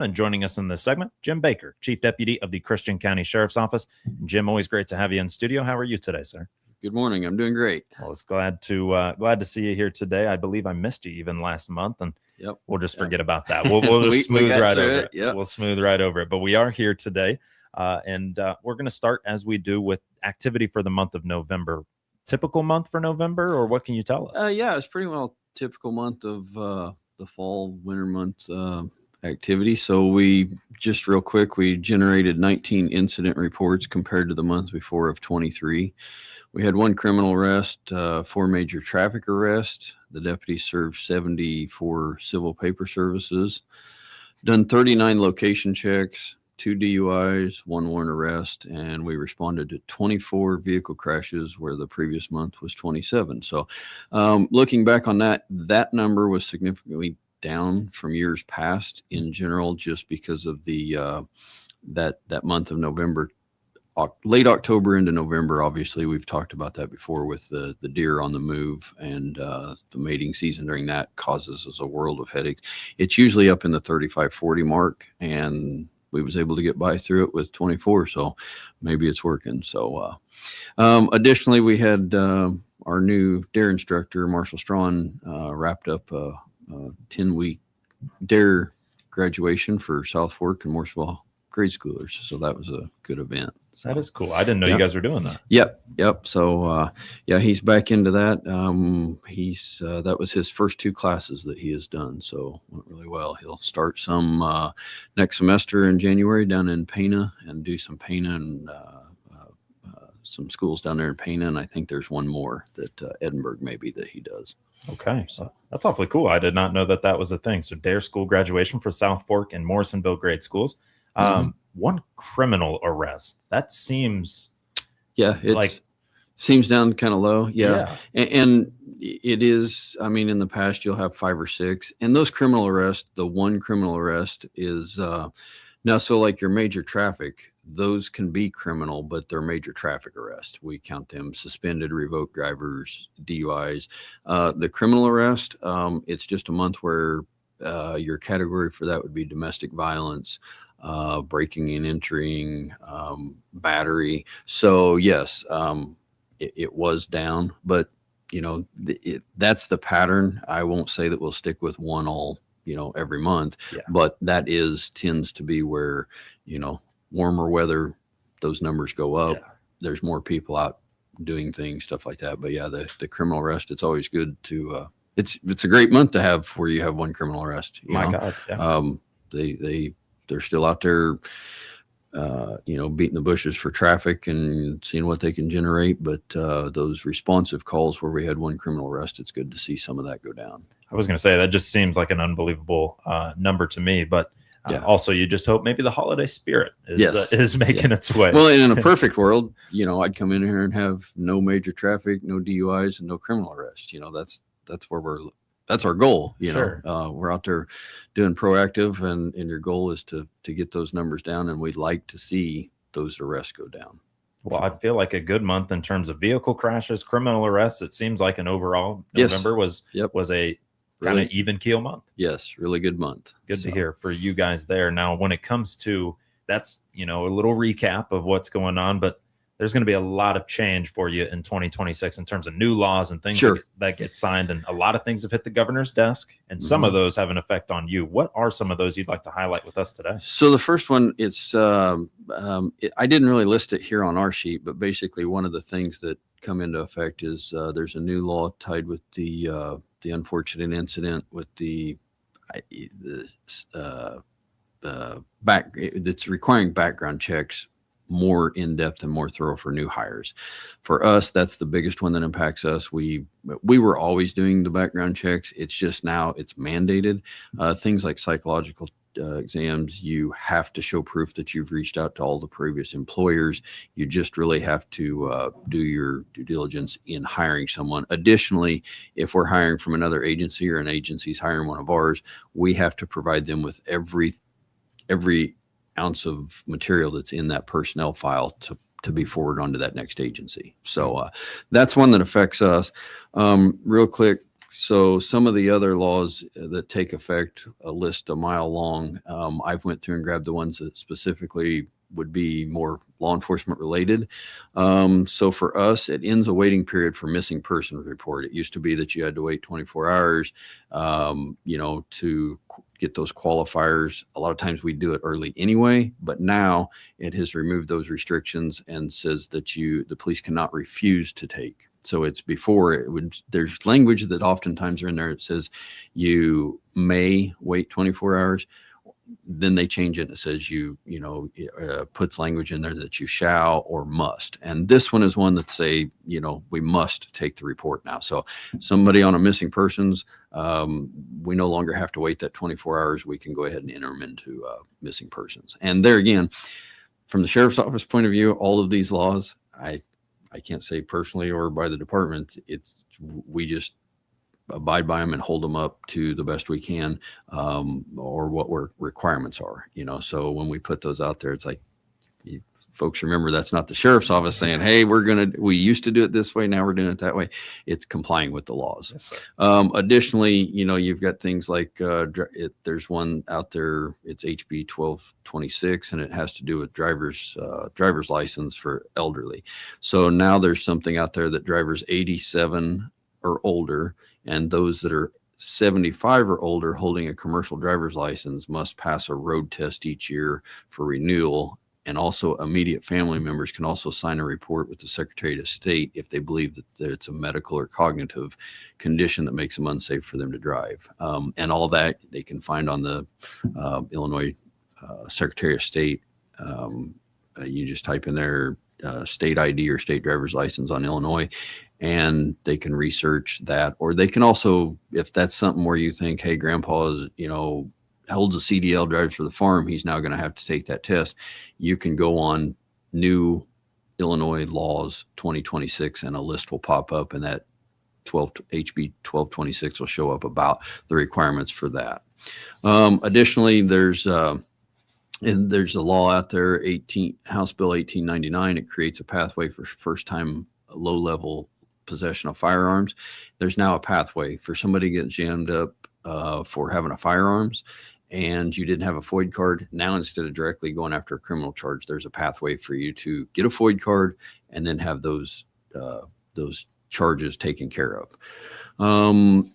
And joining us in this segment, Jim Baker, Chief Deputy of the Christian County Sheriff's Office. Jim, always great to have you in studio. How are you today, sir? Good morning. I'm doing great. I was glad to see you here today. I believe I missed you even last month, and we'll just forget about that. We'll just smooth right over it. We'll smooth right over it. But we are here today, and we're going to start as we do with activity for the month of November. Typical month for November, or what can you tell us? It's pretty well typical month of the fall, winter month activity. So we just real quick, we generated 19 incident reports compared to the month before of 23. We had 1 criminal arrest, 4 major traffic arrests. The deputies served 74 civil paper services, done 39 location checks, 2 DUIs, 1 warrant arrest, and we responded to 24 vehicle crashes where the previous month was 27. So looking back on that number was significantly down from years past in general, just because of the that month of November. Late October into November, obviously, we've talked about that before with the deer on the move, and the mating season during that causes us a world of headaches. It's usually up in the 35-40 mark, and we was able to get by through it with 24, so maybe it's working. So additionally, we had our new DARE instructor, Marshall Strawn, wrapped up a 10-week DARE graduation for South Fork and Morseville grade schoolers. So that was a good event. So, that is cool. I didn't know you guys were doing that. Yep. So he's back into that. That was his first 2 classes that he has done. So went really well. He'll start some next semester in January down in Pana and do some Pana and some schools down there in Pana. And I think there's one more that Edinburgh maybe that he does. Okay. So that's awfully cool. I did not know that was a thing. So DARE school graduation for South Fork and Morrisonville grade schools. 1 criminal arrest. That seems seems down kind of low. And it is, I mean, in the past you'll have 5 or 6, and those criminal arrests, the 1 criminal arrest is now, so like your major traffic, those can be criminal, but they're major traffic arrests. We count them suspended, revoked drivers, DUIs. The criminal arrest, it's just a month where your category for that would be domestic violence, breaking and entering, battery. So yes, it was down, but that's the pattern. I won't say that we'll stick with 1 every month, but that tends to be where, warmer weather, those numbers go up. There's more people out doing things, stuff like that. But the criminal arrest, it's always good to, it's a great month to have where you have 1 criminal arrest. God. Yeah. They're still out there, beating the bushes for traffic and seeing what they can generate. But those responsive calls where we had 1 criminal arrest, it's good to see some of that go down. I was going to say that just seems like an unbelievable number to me. But also, you just hope maybe the holiday spirit is making its way. Well, in a perfect world, I'd come in here and have no major traffic, no DUIs, and no criminal arrests. That's where that's our goal. Sure. We're out there doing proactive, and your goal is to get those numbers down, and we'd like to see those arrests go down. Well, I feel like a good month in terms of vehicle crashes, criminal arrests. It seems like an overall November was a kind of even keel month. Yes, really good month. Good to hear for you guys there. Now, when it comes to that's, a little recap of what's going on, but there's going to be a lot of change for you in 2026 in terms of new laws and things that get signed. And a lot of things have hit the governor's desk, and some of those have an effect on you. What are some of those you'd like to highlight with us today? So the first one, it's I didn't really list it here on our sheet, but basically one of the things that come into effect is there's a new law tied with the unfortunate incident with it's requiring background checks more in-depth and more thorough for new hires. For us, that's the biggest one that impacts us. We were always doing the background checks. It's just now it's mandated. Things like psychological exams, you have to show proof that you've reached out to all the previous employers. You just really have to do your due diligence in hiring someone. Additionally, if we're hiring from another agency or an agency's hiring one of ours, we have to provide them with every ounce of material that's in that personnel file to be forwarded onto that next agency. So that's one that affects us. Real quick, So some of the other laws that take effect, a list a mile long. I've went through and grabbed the ones that specifically would be more law enforcement related. So for us, it ends a waiting period for missing person report. It used to be that you had to wait 24 hours, to get those qualifiers. A lot of times we do it early anyway, but now it has removed those restrictions and says that the police cannot refuse to take. So it's before it would, there's language that oftentimes are in there. It says you may wait 24 hours. Then they change it and it says puts language in there that you shall or must. And this one is one that say, we must take the report now. So somebody on a missing persons, we no longer have to wait that 24 hours. We can go ahead and enter them into missing persons. And there again, from the sheriff's office point of view, all of these laws, I can't say personally or by the department, we just abide by them and hold them up to the best we can, or what our requirements are, so when we put those out there, it's like, folks, remember, that's not the sheriff's office saying, hey, we used to do it this way, now we're doing it that way. It's complying with the laws. Yes, sir. Additionally, you've got things like there's one out there, it's HB 1226, and it has to do with driver's license for elderly. So now there's something out there that drivers 87 or older and those that are 75 or older holding a commercial driver's license must pass a road test each year for renewal. And also immediate family members can also sign a report with the Secretary of State if they believe that it's a medical or cognitive condition that makes them unsafe for them to drive. And all that they can find on the Illinois Secretary of State. You just type in their state ID or state driver's license on Illinois, and they can research that. Or they can also, if that's something where you think, hey, grandpa is, holds a CDL, drives for the farm, he's now going to have to take that test. You can go on new Illinois laws 2026 and a list will pop up, and that HB 1226 will show up about the requirements for that. Additionally, there's a law out there, House Bill 1899. It creates a pathway for first-time low-level possession of firearms. There's now a pathway for somebody to get jammed up for having a firearms, and you didn't have a FOID card. Now, instead of directly going after a criminal charge, there's a pathway for you to get a FOID card and then have those charges taken care of.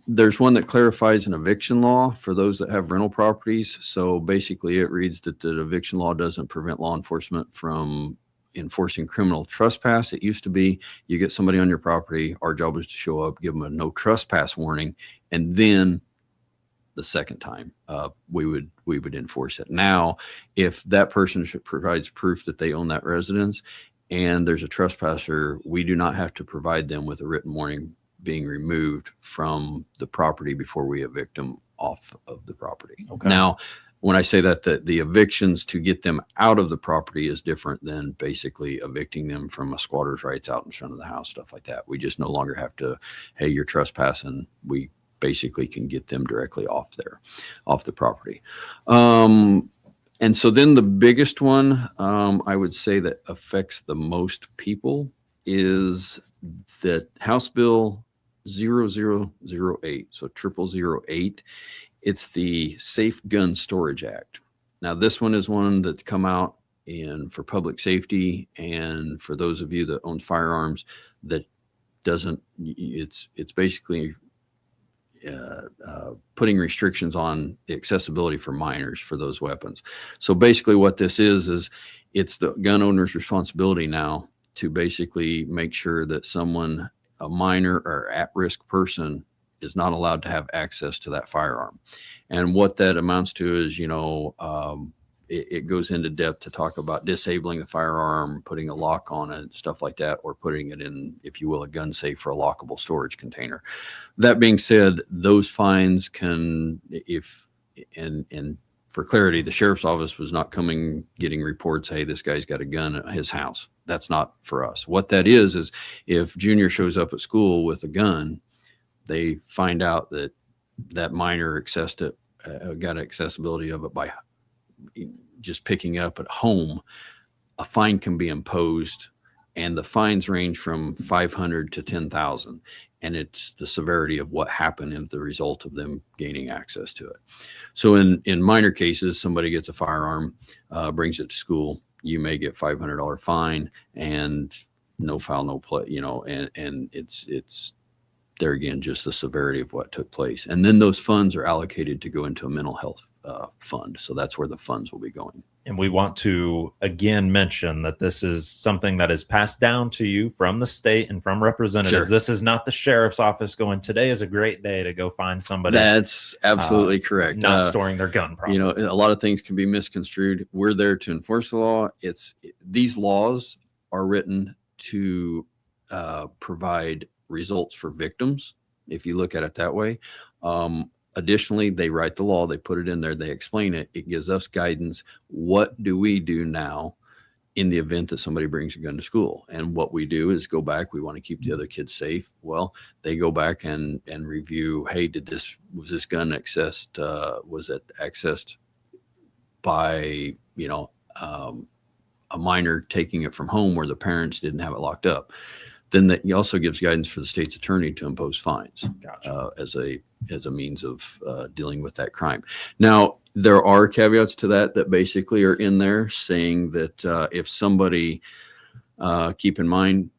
There's one that clarifies an eviction law for those that have rental properties. So basically it reads that the eviction law doesn't prevent law enforcement from enforcing criminal trespass. It used to be you get somebody on your property, our job is to show up, give them a no trespass warning, and then the second time we would enforce it. Now, if that person provides proof that they own that residence and there's a trespasser, we do not have to provide them with a written warning being removed from the property before we evict them off of the property. Okay. Now, when I say that the evictions to get them out of the property is different than basically evicting them from a squatter's rights out in front of the house, stuff like that. We just no longer have to, hey, you're trespassing. We basically can get them directly off the property. And so then the biggest one, I would say that affects the most people is that House Bill 0008, so 0008. It's the Safe Gun Storage Act. Now, this one is one that's come out for public safety, and for those of you that own firearms, that doesn't. It's basically putting restrictions on the accessibility for minors for those weapons. So basically, what this is it's the gun owner's responsibility now to basically make sure that a minor or at-risk person is not allowed to have access to that firearm. And what that amounts to is, it goes into depth to talk about disabling the firearm, putting a lock on it, stuff like that, or putting it in, if you will, a gun safe for a lockable storage container. That being said, those fines can, and for clarity, the sheriff's office was not getting reports, hey, this guy's got a gun at his house. That's not for us. What that is if Junior shows up at school with a gun, they find out that minor got accessibility of it by just picking up at home, a fine can be imposed and the fines range from 500 to 10,000. And it's the severity of what happened as the result of them gaining access to it. So in minor cases, somebody gets a firearm, brings it to school, you may get $500 fine and no foul, no play, and it's there again, just the severity of what took place. And then those funds are allocated to go into a mental health fund. So that's where the funds will be going. And we want to again mention that this is something that is passed down to you from the state and from representatives. Sure. This is not the sheriff's office going, today is a great day to go find somebody. That's absolutely correct. Not storing their gun properly. A lot of things can be misconstrued. We're there to enforce the law. These laws are written to provide results for victims, if you look at it that way. Additionally, they write the law, they put it in there, they explain it. It gives us guidance. What do we do now in the event that somebody brings a gun to school? And what we do is go back. We want to keep the other kids safe. Well, they go back and review, hey, was this gun accessed? Was it accessed by, a minor taking it from home where the parents didn't have it locked up? Then that also gives guidance for the state's attorney to impose fines. Gotcha. As a means of dealing with that crime. Now, there are caveats to that basically are in there saying that if somebody, keep in mind,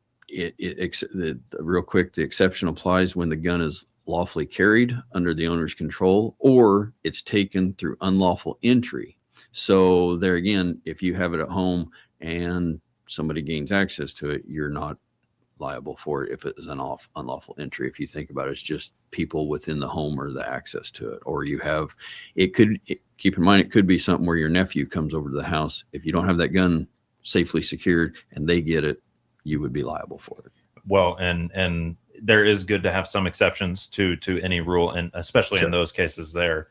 real quick, the exception applies when the gun is lawfully carried under the owner's control or it's taken through unlawful entry. So there again, if you have it at home and somebody gains access to it, you're not liable for it if it is an unlawful entry. If you think about it, it's just people within the home or the access to it. Or keep in mind, it could be something where your nephew comes over to the house. If you don't have that gun safely secured and they get it, you would be liable for it. Well, and there is good to have some exceptions to any rule, and especially Sure. in those cases there.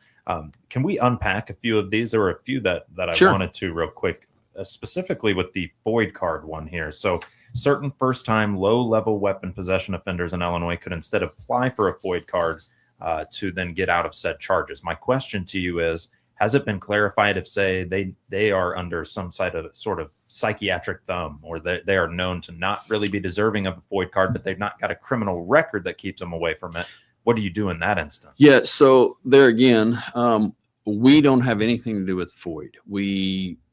Can we unpack a few of these? There were a few that I Sure. wanted to real quick, specifically with the FOID card one here. So certain first-time low-level weapon possession offenders in Illinois could instead apply for a FOID card to then get out of said charges. My question to you is, has it been clarified if, say, they are under some sort of psychiatric thumb, or they are known to not really be deserving of a FOID card, but they've not got a criminal record that keeps them away from it? What do you do in that instance? Yeah, so there again, we don't have anything to do with FOID.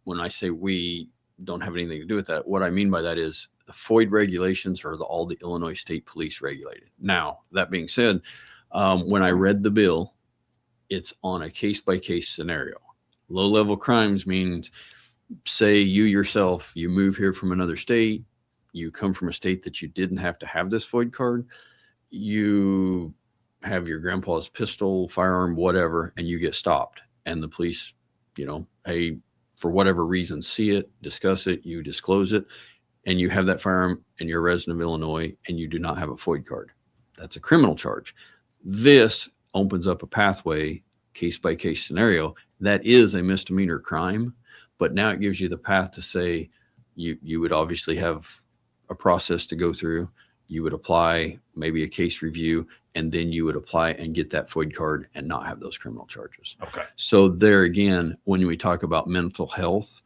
When I say we don't have anything to do with that, what I mean by that is the FOID regulations are all the Illinois State Police regulated. Now, that being said, when I read the bill, it's on a case-by-case scenario. Low-level crimes means, say you yourself, you move here from another state, you come from a state that you didn't have to have this FOID card, you have your grandpa's pistol, firearm, whatever, and you get stopped. And the police, hey, for whatever reason, see it, discuss it, you disclose it, and you have that firearm and you're a resident of Illinois and you do not have a FOID card. That's a criminal charge. This opens up a pathway, case-by-case scenario. That is a misdemeanor crime, but now it gives you the path to say you would obviously have a process to go through. You would apply maybe a case review, and then you would apply and get that FOID card and not have those criminal charges. Okay. So there again, when we talk about mental health,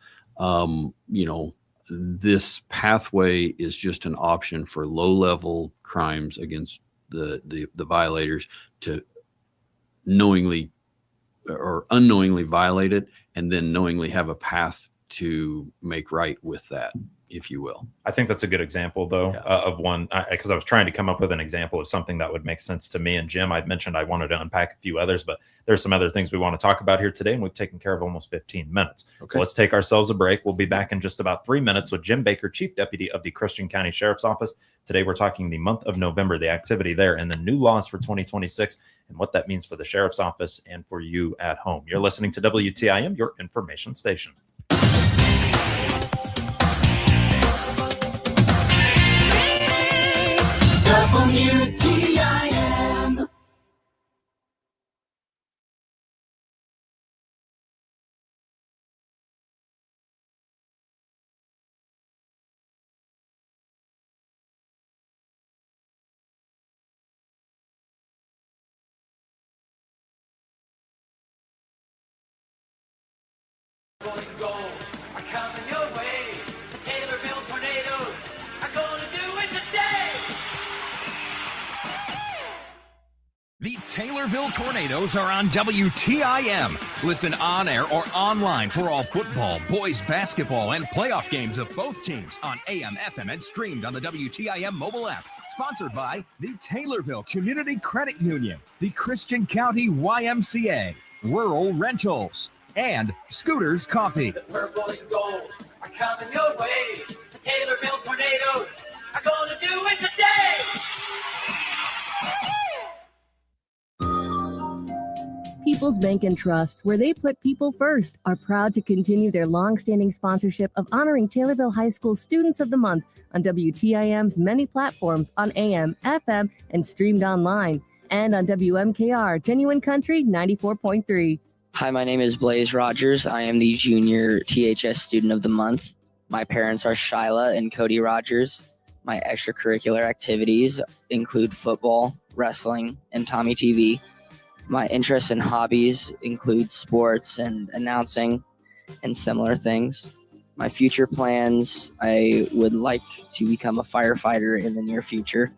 this pathway is just an option for low-level crimes against the violators to knowingly or unknowingly violate it, and then knowingly have a path to make right with that, if you will. I think that's a good example, though, of one, because I was trying to come up with an example of something that would make sense to me. And Jim, I'd mentioned I wanted to unpack a few others, but there's some other things we want to talk about here today, and we've taken care of almost 15 minutes. Okay. So let's take ourselves a break. We'll be back in just about 3 minutes with Jim Baker, Chief Deputy of the Christian County Sheriff's Office. Today, we're talking the month of November, the activity there, and the new laws for 2026, and what that means for the Sheriff's Office and for you at home. You're listening to WTIM, your information station. WTIM. Gold are coming your way. The Taylorville tornadoes are going Taylorville Tornadoes are on WTIM. Listen on air or online for all football, boys basketball, and playoff games of both teams on AM, FM, and streamed on the WTIM mobile app. Sponsored by the Taylorville Community Credit Union, the Christian County YMCA, Rural Rentals, and Scooters Coffee. The purple and gold are coming your way. The Taylorville Tornadoes are going to do it today. People's Bank and Trust, where they put people first, are proud to continue their long-standing sponsorship of honoring Taylorville High School Students of the Month on WTIM's many platforms on AM, FM, and streamed online, and on WMKR Genuine Country 94.3. Hi, my name is Blaze Rogers. I am the Junior THS Student of the Month. My parents are Shyla and Cody Rogers. My extracurricular activities include football, wrestling, and Tommy TV. My interests and hobbies include sports and announcing and similar things. My future plans, I would like to become a firefighter in the near future.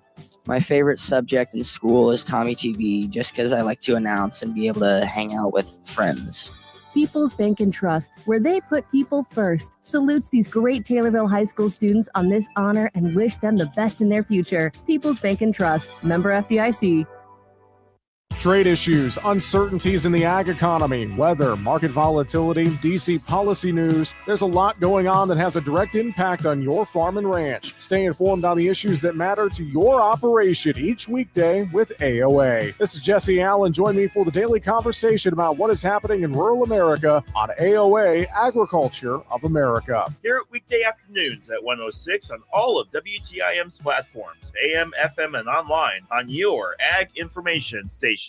My favorite subject in school is Tommy TV, just because I like to announce and be able to hang out with friends. People's Bank and Trust, where they put people first, salutes these great Taylorville High School students on this honor and wish them the best in their future. People's Bank and Trust, member FDIC. Trade issues, uncertainties in the ag economy, weather, market volatility, DC policy news. There's a lot going on that has a direct impact on your farm and ranch. Stay informed on the issues that matter to your operation each weekday with AOA. This is Jesse Allen. Join me for the daily conversation about what is happening in rural America on AOA, Agriculture of America. Here at weekday afternoons at 1:06 on all of WTIM's platforms, AM, FM, and online on your ag information station.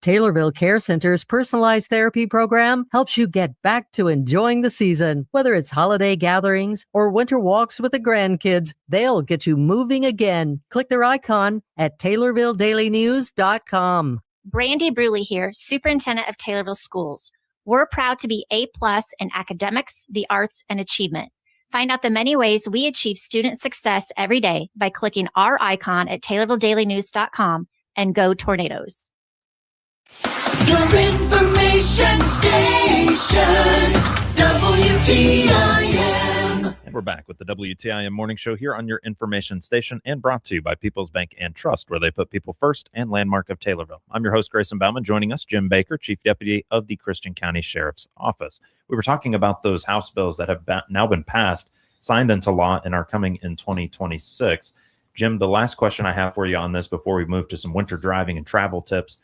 Taylorville Care Center's personalized therapy program helps you get back to enjoying the season. Whether it's holiday gatherings or winter walks with the grandkids, they'll get you moving again. Click their icon at TaylorvilleDailyNews.com. Brandy Bruley here, Superintendent of Taylorville Schools. We're proud to be A+ in academics, the arts, and achievement. Find out the many ways we achieve student success every day by clicking our icon at TaylorvilleDailyNews.com and go Tornadoes. Your information station, WTIM. And we're back with the WTIM Morning Show here on your information station and brought to you by People's Bank and Trust, where they put people first and landmark of Taylorville. I'm your host, Grayson Bauman. Joining us, Jim Baker, Chief Deputy of the Christian County Sheriff's Office. We were talking about those House bills that have now been passed, signed into law, and are coming in 2026. Jim, the last question I have for you on this before we move to some winter driving and travel tips,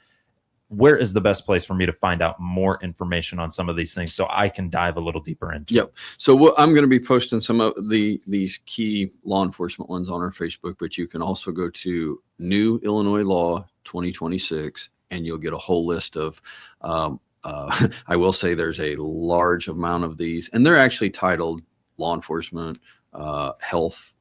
where is the best place for me to find out more information on some of these things so I can dive a little deeper into? Yep. So I'm going to be posting some of these key law enforcement ones on our Facebook, but you can also go to New Illinois Law 2026, and you'll get a whole list of, I will say there's a large amount of these, and they're actually titled law enforcement, health,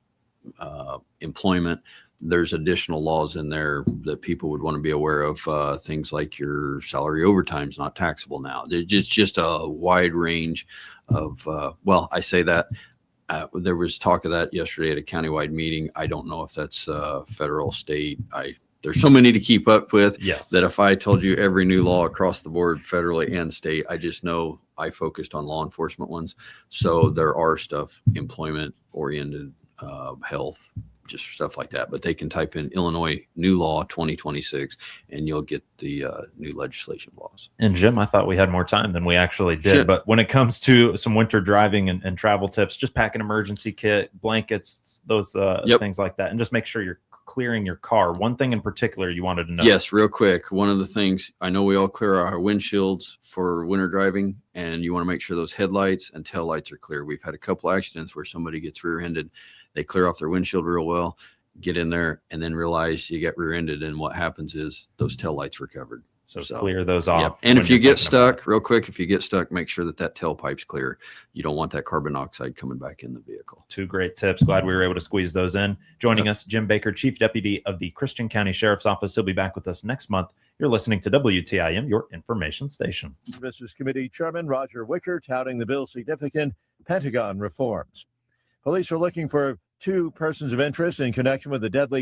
employment. There's additional laws in there that people would want to be aware of. Things like your salary overtime is not taxable now. There's just a wide range of, I say that there was talk of that yesterday at a countywide meeting. I don't know if that's federal, state. There's so many to keep up with that if I told you every new law across the board, federally and state, I just know I focused on law enforcement ones. So there are stuff, employment oriented, health, just stuff like that. But they can type in Illinois New Law 2026 and you'll get the new legislation laws. And Jim, I thought we had more time than we actually did. Sure. But when it comes to some winter driving and travel tips, just pack an emergency kit, blankets, those things like that. And just make sure you're clearing your car. One thing in particular you wanted to know. Yes, real quick. One of the things, I know we all clear our windshields for winter driving, and you want to make sure those headlights and tail lights are clear. We've had a couple accidents where somebody gets rear-ended. They clear off their windshield real well, get in there, and then realize you get rear-ended, and what happens is those tail lights were covered. So clear those off. Yep. And if you get stuck, real quick, if you get stuck, make sure that tailpipe's clear. You don't want that carbon dioxide coming back in the vehicle. Two great tips. Glad we were able to squeeze those in. Joining us, Jim Baker, Chief Deputy of the Christian County Sheriff's Office. He'll be back with us next month. You're listening to WTIM, your information station. Services Committee Chairman Roger Wicker touting the bill's significant Pentagon reforms. Police are looking for two persons of interest in connection with the deadly